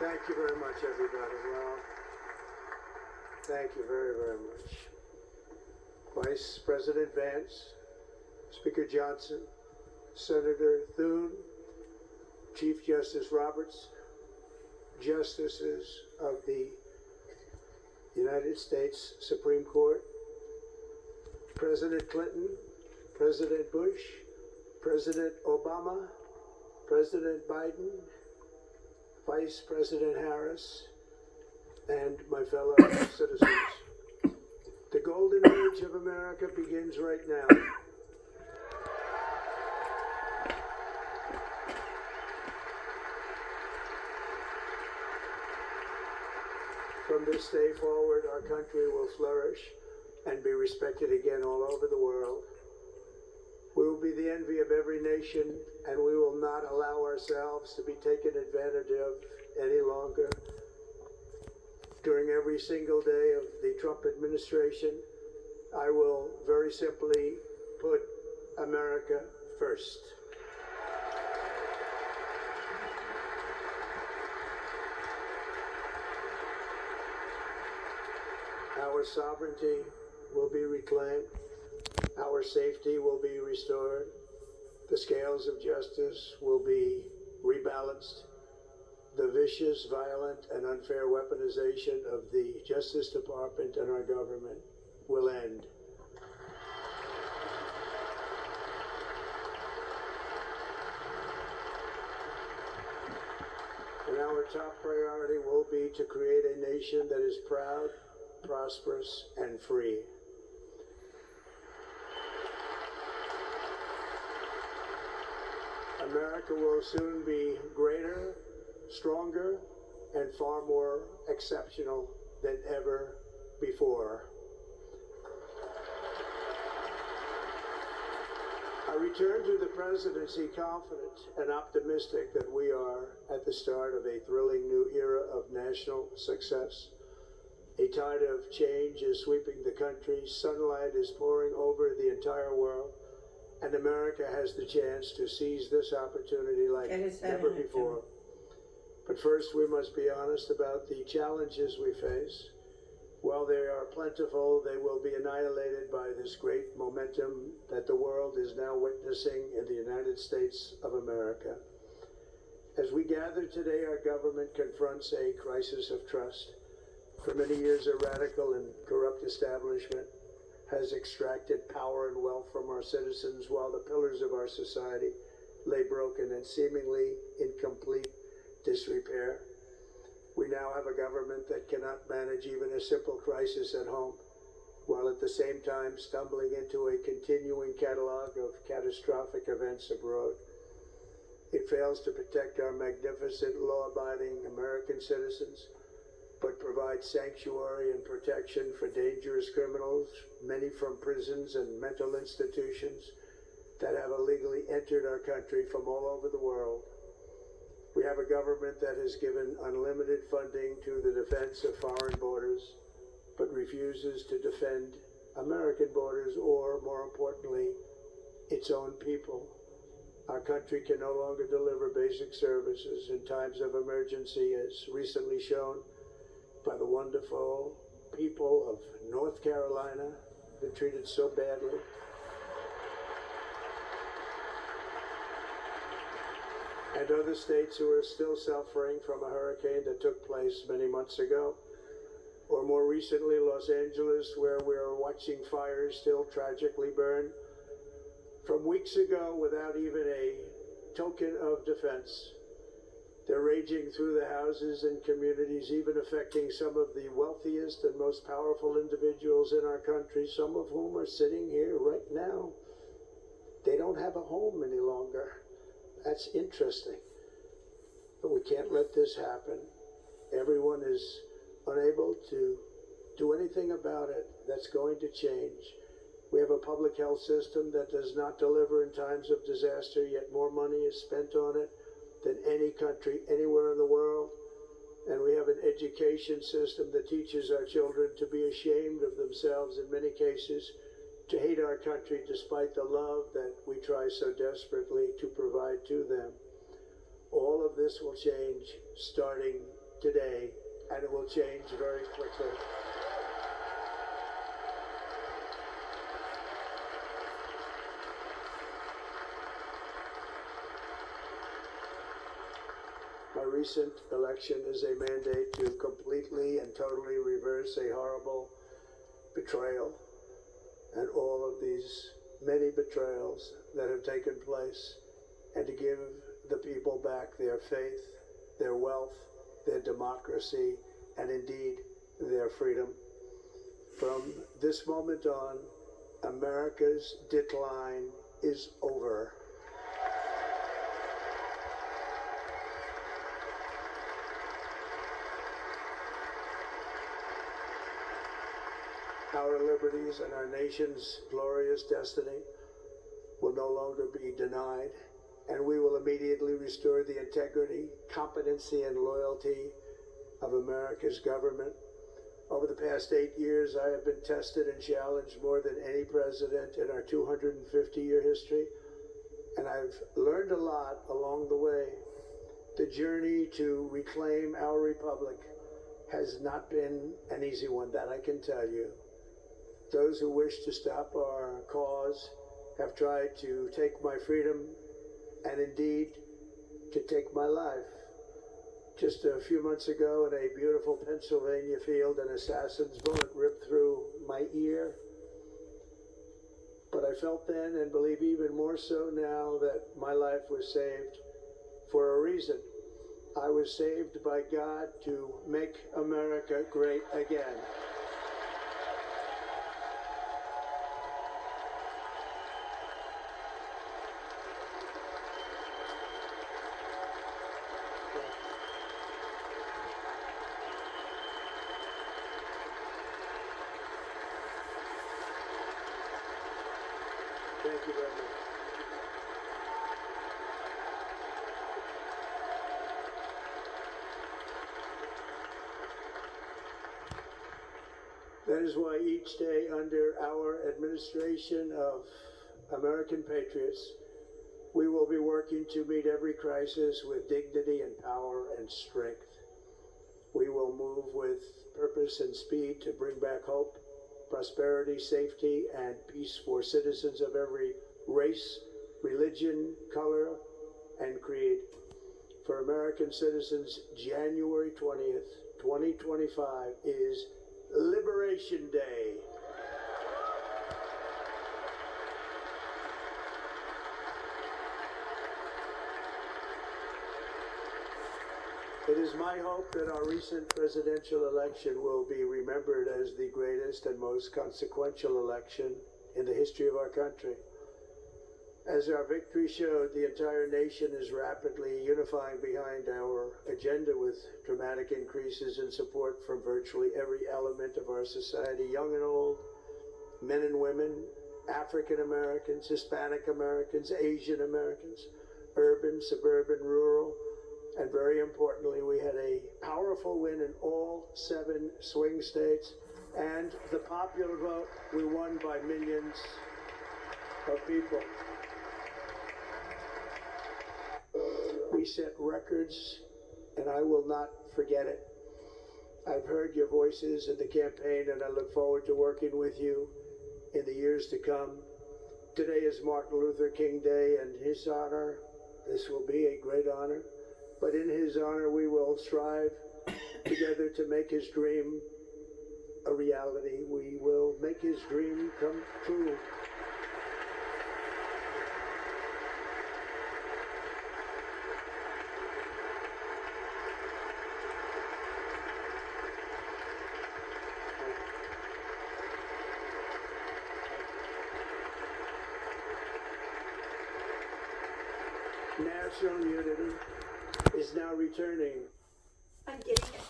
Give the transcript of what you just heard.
Thank you very much, everybody. Well, thank you very, very much. Vice President Vance, Speaker Johnson, Senator Thune, Chief Justice Roberts, Justices of the United States Supreme Court, President Clinton, President Bush, President Obama, President Biden, Vice President Harris, and my fellow citizens. The golden age of America begins right now. From this day forward, our country will flourish and be respected again all over the world. We will be the envy of every nation, and we will not allow ourselves to be taken advantage of any longer. During every single day of the Trump administration, I will very simply put America first. Our sovereignty will be reclaimed. Our safety will be restored. The scales of justice will be rebalanced. The vicious, violent, and unfair weaponization of the Justice Department and our government will end. And our top priority will be to create a nation that is proud, prosperous, and free. America will soon be greater, stronger, and far more exceptional than ever before. I return to the presidency confident and optimistic that we are at the start of a thrilling new era of national success. A tide of change is sweeping the country, sunlight is pouring over the entire world, and America has the chance to seize this opportunity like never before. But first, we must be honest about the challenges we face. While they are plentiful, they will be annihilated by this great momentum that the world is now witnessing in the United States of America. As we gather today, our government confronts a crisis of trust. For many years, a radical and corrupt establishment has extracted power and wealth from our citizens while the pillars of our society lay broken and seemingly in complete disrepair. We now have a government that cannot manage even a simple crisis at home, while at the same time stumbling into a continuing catalog of catastrophic events abroad. It fails to protect our magnificent, law-abiding American citizens, but provides sanctuary and protection for dangerous criminals, many from prisons and mental institutions that have illegally entered our country from all over the world. We have a government that has given unlimited funding to the defense of foreign borders, but refuses to defend American borders or, more importantly, its own people. Our country can no longer deliver basic services in times of emergency, as recently shown by the wonderful people of North Carolina, been treated so badly. And other states who are still suffering from a hurricane that took place many months ago. Or more recently, Los Angeles, where we are watching fires still tragically burn from weeks ago without even a token of defense. They're raging through the houses and communities, even affecting some of the wealthiest and most powerful individuals in our country, some of whom are sitting here right now. They don't have a home any longer. That's interesting. But we can't let this happen. Everyone is unable to do anything about it. That's going to change. We have a public health system that does not deliver in times of disaster, yet more money is spent on it than any country anywhere in the world. And we have an education system that teaches our children to be ashamed of themselves in many cases, to hate our country despite the love that we try so desperately to provide to them. All of this will change starting today, and it will change very quickly. My recent election is a mandate to completely and totally reverse a horrible betrayal and all of these many betrayals that have taken place, and to give the people back their faith, their wealth, their democracy, and indeed their freedom. From this moment on, America's decline is over. Our liberties and our nation's glorious destiny will no longer be denied, and we will immediately restore the integrity, competency, and loyalty of America's government. Over the past 8 years, I have been tested and challenged more than any president in our 250-year history, and I've learned a lot along the way. The journey to reclaim our republic has not been an easy one, that I can tell you. Those who wish to stop our cause have tried to take my freedom and indeed to take my life. Just a few months ago in a beautiful Pennsylvania field, an assassin's bullet ripped through my ear. But I felt then, and believe even more so now, that my life was saved for a reason. I was saved by God to make America great again. Thank you very much. That is why each day under our administration of American patriots, we will be working to meet every crisis with dignity and power and strength. We will move with purpose and speed to bring back hope, prosperity, safety, and peace for citizens of every race, religion, color, and creed. For American citizens, January 20th, 2025 is Liberation Day. It is my hope that our recent presidential election will be remembered as the greatest and most consequential election in the history of our country. As our victory showed, the entire nation is rapidly unifying behind our agenda with dramatic increases in support from virtually every element of our society, young and old, men and women, African Americans, Hispanic Americans, Asian Americans, urban, suburban, rural, and very importantly, we had a powerful win in all 7 swing states, and the popular vote, we won by millions of people. We set records, and I will not forget it. I've heard your voices in the campaign, and I look forward to working with you in the years to come. Today is Martin Luther King Day, and in his honor, this will be a great honor. But in his honor, we will strive together to make his dream a reality. We will make his dream come true. National unity is now returning. I'm getting it.